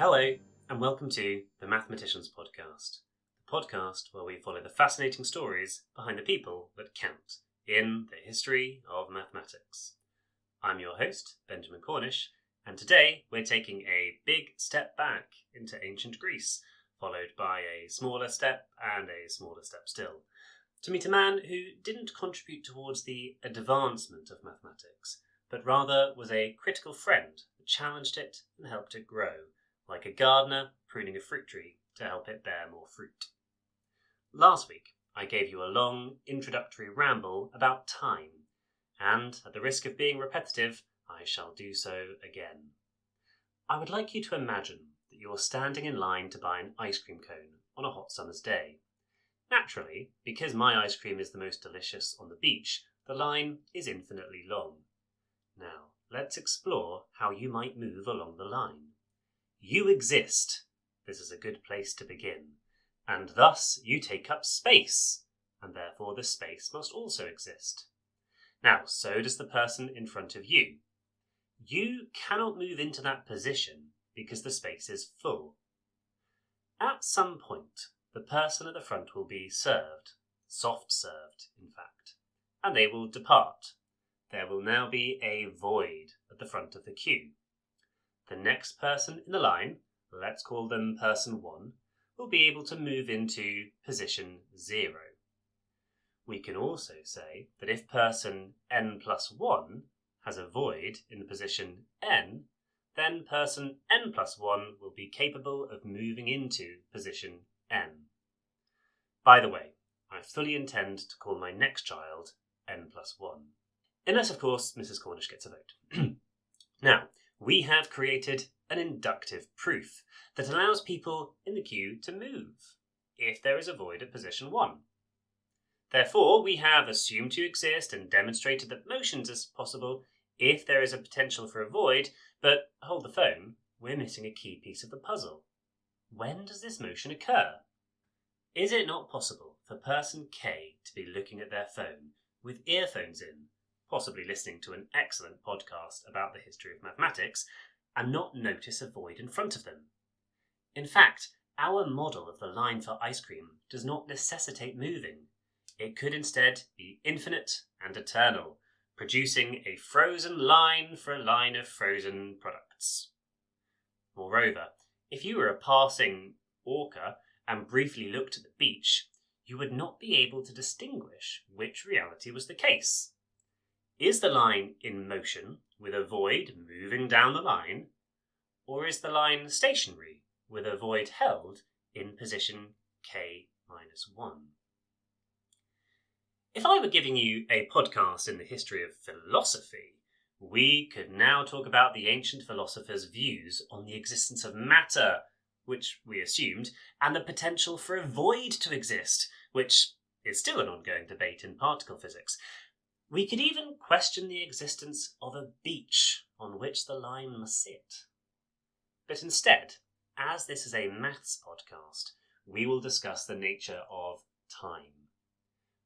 Hello, and welcome to the Mathematicians Podcast, the podcast where we follow the fascinating stories behind the people that count in the history of mathematics. I'm your host, Benjamin Cornish, and today we're taking a big step back into ancient Greece, followed by a smaller step and a smaller step still, to meet a man who didn't contribute towards the advancement of mathematics, but rather was a critical friend that challenged it and helped it grow, like a gardener pruning a fruit tree to help it bear more fruit. Last week, I gave you a long introductory ramble about time, and at the risk of being repetitive, I shall do so again. I would like you to imagine that you're standing in line to buy an ice cream cone on a hot summer's day. Naturally, because my ice cream is the most delicious on the beach, the line is infinitely long. Now, let's explore how you might move along the line. You exist. This is a good place to begin. And thus you take up space, and therefore the space must also exist. Now, so does the person in front of you. You cannot move into that position because the space is full. At some point, the person at the front will be served, soft served, in fact, and they will depart. There will now be a void at the front of the queue. The next person in the line, let's call them person 1, will be able to move into position 0. We can also say that if person n plus 1 has a void in the position n, then person n plus 1 will be capable of moving into position n. By the way, I fully intend to call my next child n plus 1. Unless, of course, Mrs. Cornish gets a vote. Now, we have created an inductive proof that allows people in the queue to move if there is a void at position 1. Therefore, we have assumed you exist and demonstrated that motions is possible if there is a potential for a void, but hold the phone, we're missing a key piece of the puzzle. When does this motion occur? Is it not possible for person K to be looking at their phone with earphones in, possibly listening to an excellent podcast about the history of mathematics, and not notice a void in front of them? In fact, our model of the line for ice cream does not necessitate moving. It could instead be infinite and eternal, producing a frozen line for a line of frozen products. Moreover, if you were a passing orca and briefly looked at the beach, you would not be able to distinguish which reality was the case. Is the line in motion with a void moving down the line, or is the line stationary with a void held in position k-1? If I were giving you a podcast in the history of philosophy, we could now talk about the ancient philosophers' views on the existence of matter, which we assumed, and the potential for a void to exist, which is still an ongoing debate in particle physics. We could even question the existence of a beach on which the line must sit. But instead, as this is a maths podcast, we will discuss the nature of time.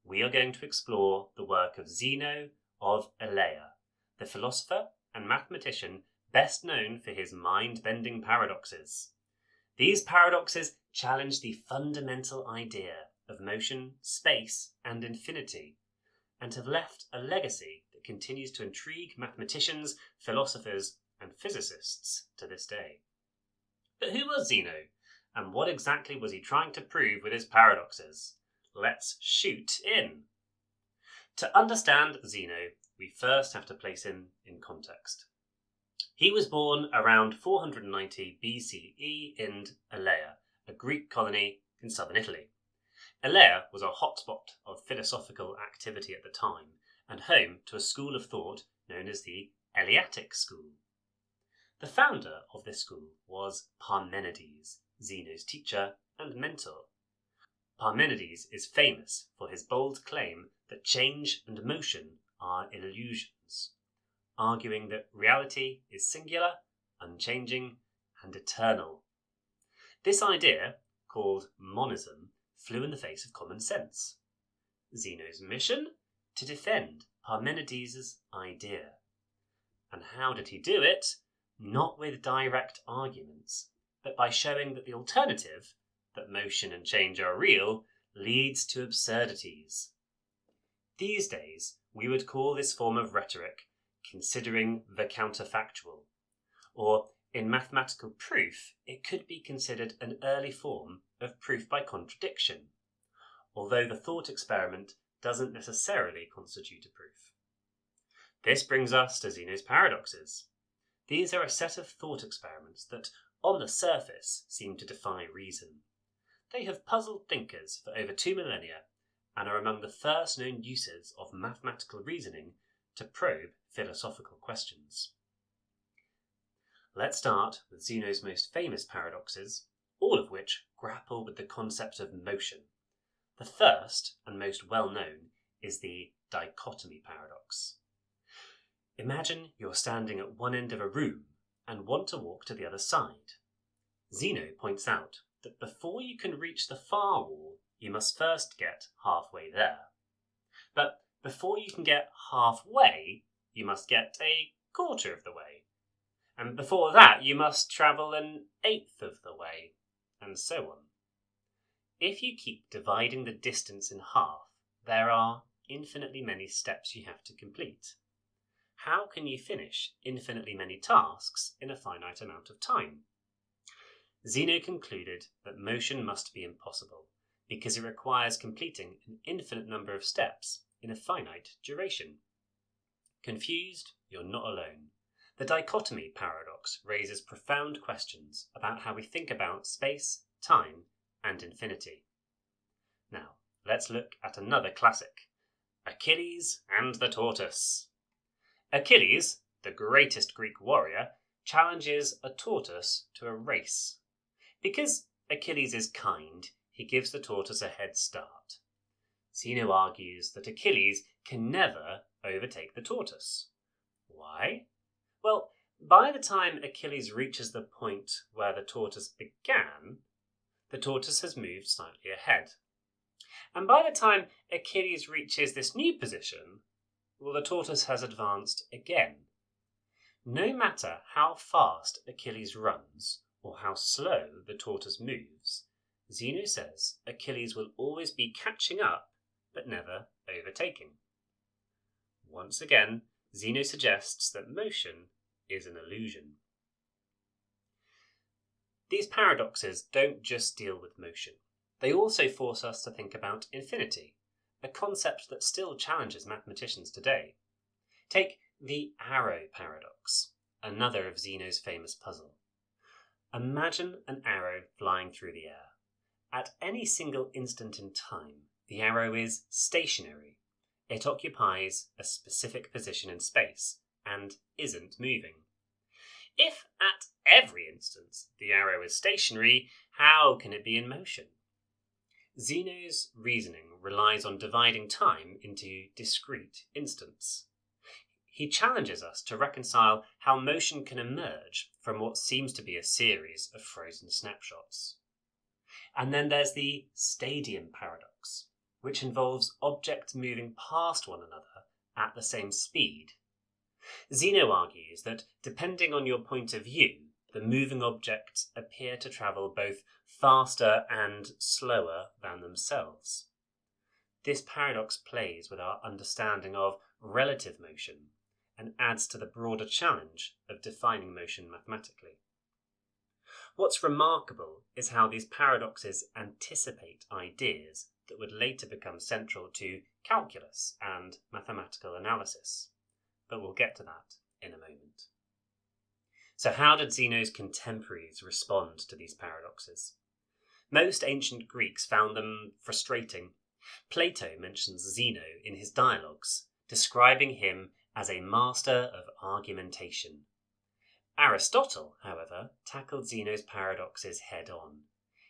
We are going to explore the work of Zeno of Elea, the philosopher and mathematician best known for his mind-bending paradoxes. These paradoxes challenge the fundamental idea of motion, space, and infinity, and have left a legacy that continues to intrigue mathematicians, philosophers, and physicists to this day. But who was Zeno, and what exactly was he trying to prove with his paradoxes? Let's shoot in. To understand Zeno, we first have to place him in context. He was born around 490 BCE in Elea, a Greek colony in southern Italy. Elea was a hotspot of philosophical activity at the time, and home to a school of thought known as the Eleatic school. The founder of this school was Parmenides, Zeno's teacher and mentor. Parmenides is famous for his bold claim that change and motion are illusions, arguing that reality is singular, unchanging, and eternal. This idea, called monism, flew in the face of common sense. Zeno's mission? To defend Parmenides' idea. And how did he do it? Not with direct arguments, but by showing that the alternative, that motion and change are real, leads to absurdities. These days, we would call this form of rhetoric considering the counterfactual, or in mathematical proof, it could be considered an early form of proof by contradiction, although the thought experiment doesn't necessarily constitute a proof. This brings us to Zeno's paradoxes. These are a set of thought experiments that, on the surface, seem to defy reason. They have puzzled thinkers for over 2 millennia and are among the first known uses of mathematical reasoning to probe philosophical questions. Let's start with Zeno's most famous paradoxes, all of which grapple with the concept of motion. The first, and most well-known, is the dichotomy paradox. Imagine you're standing at one end of a room and want to walk to the other side. Zeno points out that before you can reach the far wall, you must first get halfway there. But before you can get halfway, you must get a quarter of the way. And before that, you must travel an eighth of the way, and so on. If you keep dividing the distance in half, there are infinitely many steps you have to complete. How can you finish infinitely many tasks in a finite amount of time? Zeno concluded that motion must be impossible, because it requires completing an infinite number of steps in a finite duration. Confused? You're not alone. The dichotomy paradox raises profound questions about how we think about space, time, and infinity. Now, let's look at another classic, Achilles and the tortoise. Achilles, the greatest Greek warrior, challenges a tortoise to a race. Because Achilles is kind, he gives the tortoise a head start. Zeno argues that Achilles can never overtake the tortoise. Why? Well, by the time Achilles reaches the point where the tortoise began, the tortoise has moved slightly ahead. And by the time Achilles reaches this new position, well, the tortoise has advanced again. No matter how fast Achilles runs, or how slow the tortoise moves, Zeno says Achilles will always be catching up, but never overtaking. Once again, Zeno suggests that motion is an illusion. These paradoxes don't just deal with motion. They also force us to think about infinity, a concept that still challenges mathematicians today. Take the arrow paradox, another of Zeno's famous puzzle. Imagine an arrow flying through the air. At any single instant in time, the arrow is stationary. It occupies a specific position in space and isn't moving. If at every instance the arrow is stationary, how can it be in motion? Zeno's reasoning relies on dividing time into discrete instants. He challenges us to reconcile how motion can emerge from what seems to be a series of frozen snapshots. And then there's the stadium paradox, which involves objects moving past one another at the same speed. Zeno argues that, depending on your point of view, the moving objects appear to travel both faster and slower than themselves. This paradox plays with our understanding of relative motion and adds to the broader challenge of defining motion mathematically. What's remarkable is how these paradoxes anticipate ideas that would later become central to calculus and mathematical analysis. But we'll get to that in a moment. So how did Zeno's contemporaries respond to these paradoxes? Most ancient Greeks found them frustrating. Plato mentions Zeno in his dialogues, describing him as a master of argumentation. Aristotle, however, tackled Zeno's paradoxes head-on.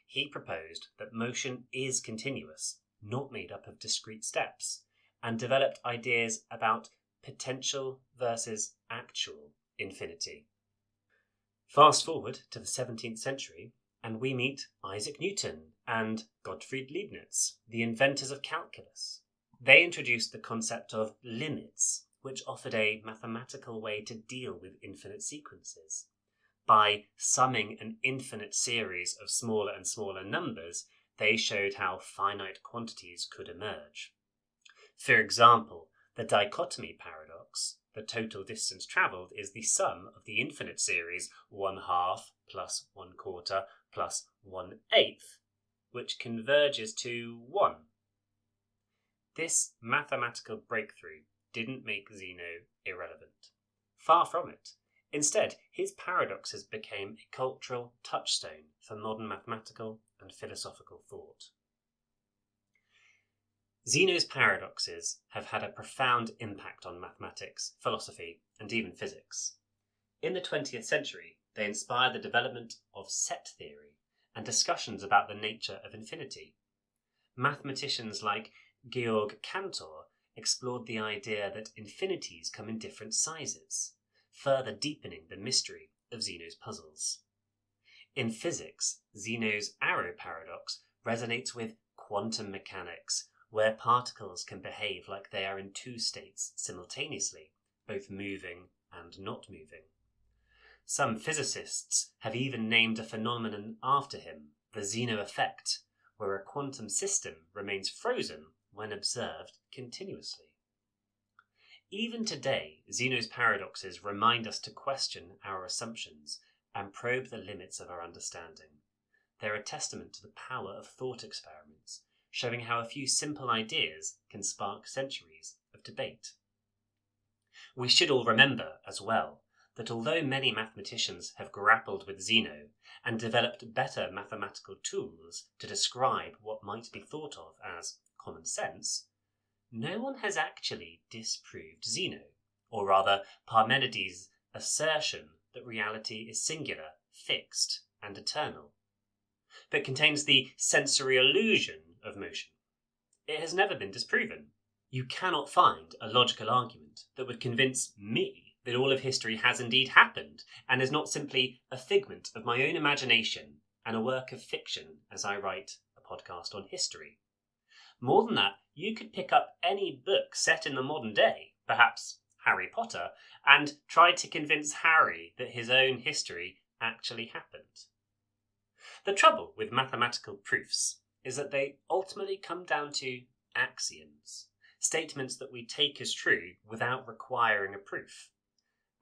He proposed that motion is continuous, not made up of discrete steps, and developed ideas about potential versus actual infinity. Fast forward to the 17th century, and we meet Isaac Newton and Gottfried Leibniz, the inventors of calculus. They introduced the concept of limits, which offered a mathematical way to deal with infinite sequences. by summing an infinite series of smaller and smaller numbers, they showed how finite quantities could emerge. For example, the dichotomy paradox, the total distance travelled, is the sum of the infinite series 1/2 plus 1/4 plus 1/8, which converges to 1. This mathematical breakthrough didn't make Zeno irrelevant. Far from it. Instead, his paradoxes became a cultural touchstone for modern mathematical and philosophical thought. Zeno's paradoxes have had a profound impact on mathematics, philosophy, and even physics. In the 20th century, they inspired the development of set theory and discussions about the nature of infinity. Mathematicians like Georg Cantor explored the idea that infinities come in different sizes, further deepening the mystery of Zeno's puzzles. In physics, Zeno's arrow paradox resonates with quantum mechanics, where particles can behave like they are in two states simultaneously, both moving and not moving. Some physicists have even named a phenomenon after him, the Zeno effect, where a quantum system remains frozen when observed continuously. Even today, Zeno's paradoxes remind us to question our assumptions and probe the limits of our understanding. They're a testament to the power of thought experiments, showing how a few simple ideas can spark centuries of debate. We should all remember, as well, that although many mathematicians have grappled with Zeno and developed better mathematical tools to describe what might be thought of as common sense, no one has actually disproved Zeno, or rather Parmenides' assertion that reality is singular, fixed, and eternal, but contains the sensory illusion of motion. It has never been disproven. You cannot find a logical argument that would convince me that all of history has indeed happened and is not simply a figment of my own imagination and a work of fiction as I write a podcast on history. More than that, you could pick up any book set in the modern day, perhaps Harry Potter, and try to convince Harry that his own history actually happened. The trouble with mathematical proofs is that they ultimately come down to axioms, statements that we take as true without requiring a proof.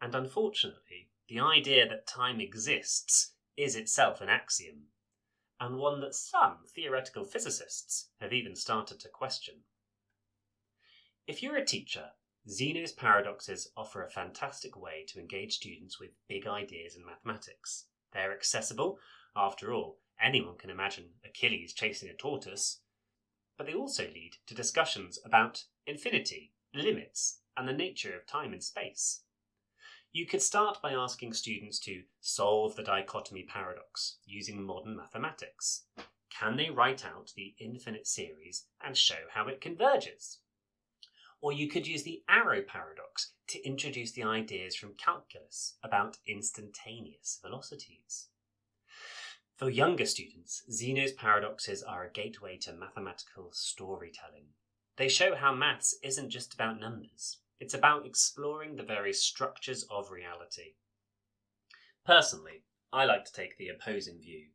And unfortunately, the idea that time exists is itself an axiom, and one that some theoretical physicists have even started to question. If you're a teacher, Zeno's paradoxes offer a fantastic way to engage students with big ideas in mathematics. They're accessible. After all, anyone can imagine Achilles chasing a tortoise. But they also lead to discussions about infinity, limits, and the nature of time and space. You could start by asking students to solve the dichotomy paradox using modern mathematics. Can they write out the infinite series and show how it converges? Or you could use the arrow paradox to introduce the ideas from calculus about instantaneous velocities. For younger students, Zeno's paradoxes are a gateway to mathematical storytelling. They show how maths isn't just about numbers. It's about exploring the various structures of reality. Personally, I like to take the opposing view.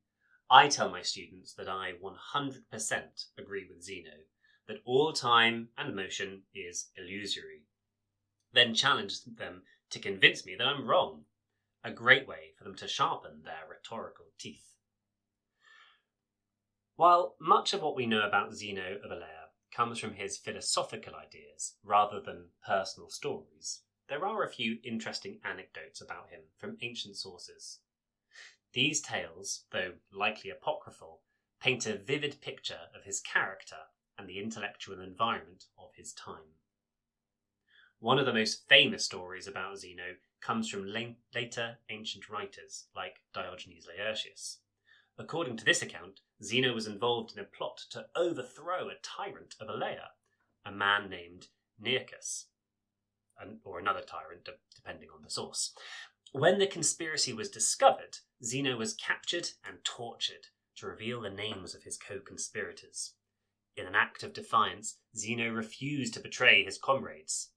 I tell my students that I 100% agree with Zeno, that all time and motion is illusory. Then challenge them to convince me that I'm wrong. A great way for them to sharpen their rhetorical teeth. While much of what we know about Zeno of Elea comes from his philosophical ideas rather than personal stories, there are a few interesting anecdotes about him from ancient sources. These tales, though likely apocryphal, paint a vivid picture of his character and the intellectual environment of his time. One of the most famous stories about Zeno comes from later ancient writers like Diogenes Laertius. According to this account, Zeno was involved in a plot to overthrow a tyrant of Elea, a man named Nearchus, or another tyrant, depending on the source. When the conspiracy was discovered, Zeno was captured and tortured to reveal the names of his co-conspirators. In an act of defiance, Zeno refused to betray his comrades.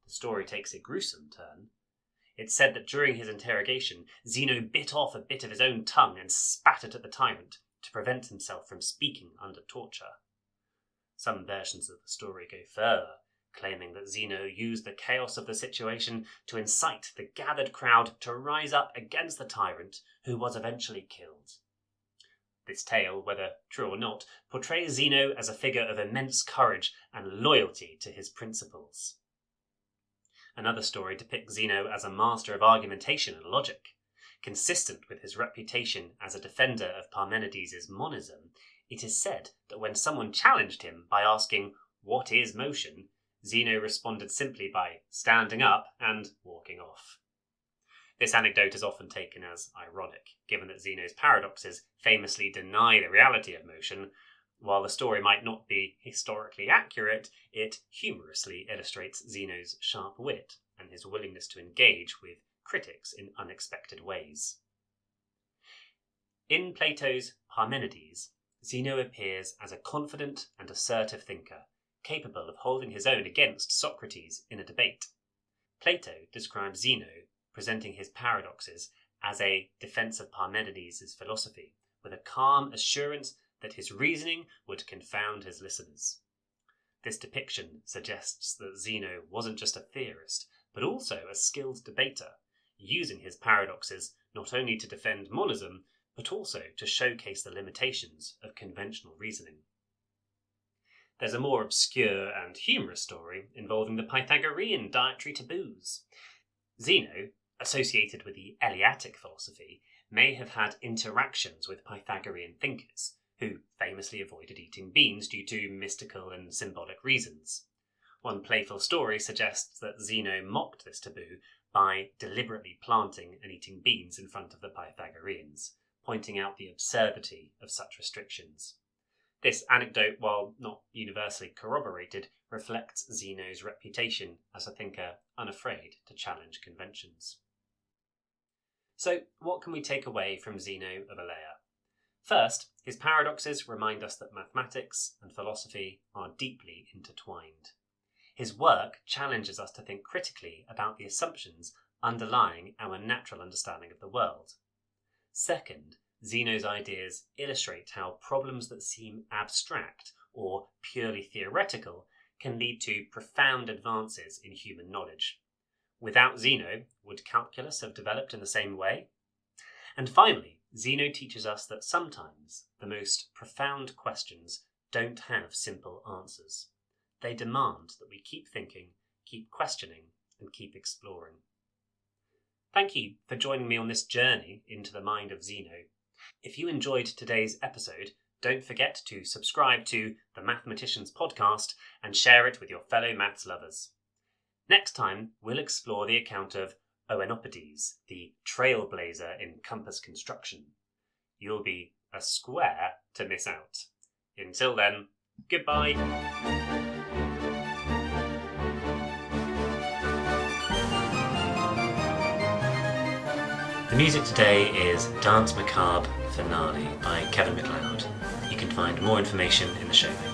The story takes a gruesome turn. It's said that during his interrogation, Zeno bit off a bit of his own tongue and spat it at the tyrant to prevent himself from speaking under torture. Some versions of the story go further, claiming that Zeno used the chaos of the situation to incite the gathered crowd to rise up against the tyrant, who was eventually killed. This tale, whether true or not, portrays Zeno as a figure of immense courage and loyalty to his principles. Another story depicts Zeno as a master of argumentation and logic. Consistent with his reputation as a defender of Parmenides' monism, it is said that when someone challenged him by asking, "What is motion?" Zeno responded simply by standing up and walking off. This anecdote is often taken as ironic, given that Zeno's paradoxes famously deny the reality of motion. While the story might not be historically accurate, it humorously illustrates Zeno's sharp wit and his willingness to engage with critics in unexpected ways. In Plato's Parmenides, Zeno appears as a confident and assertive thinker, capable of holding his own against Socrates in a debate. Plato describes Zeno presenting his paradoxes as a defense of Parmenides' philosophy, with a calm assurance that his reasoning would confound his listeners. This depiction suggests that Zeno wasn't just a theorist, but also a skilled debater, using his paradoxes not only to defend monism, but also to showcase the limitations of conventional reasoning. There's a more obscure and humorous story involving the Pythagorean dietary taboos. Zeno, associated with the Eleatic philosophy, may have had interactions with Pythagorean thinkers, who famously avoided eating beans due to mystical and symbolic reasons. One playful story suggests that Zeno mocked this taboo by deliberately planting and eating beans in front of the Pythagoreans, pointing out the absurdity of such restrictions. This anecdote, while not universally corroborated, reflects Zeno's reputation as a thinker unafraid to challenge conventions. So, what can we take away from Zeno of Elea? First, his paradoxes remind us that mathematics and philosophy are deeply intertwined. His work challenges us to think critically about the assumptions underlying our natural understanding of the world. Second, Zeno's ideas illustrate how problems that seem abstract or purely theoretical can lead to profound advances in human knowledge. Without Zeno, would calculus have developed in the same way? And finally, Zeno teaches us that sometimes the most profound questions don't have simple answers. They demand that we keep thinking, keep questioning, and keep exploring. Thank you for joining me on this journey into the mind of Zeno. If you enjoyed today's episode, don't forget to subscribe to the Mathematicians podcast and share it with your fellow maths lovers. Next time, we'll explore the account of Oenopides, the trailblazer in compass construction. You'll be a square to miss out. Until then, goodbye. The music today is Danse Macabre Finale by Kevin MacLeod. You can find more information in the show notes.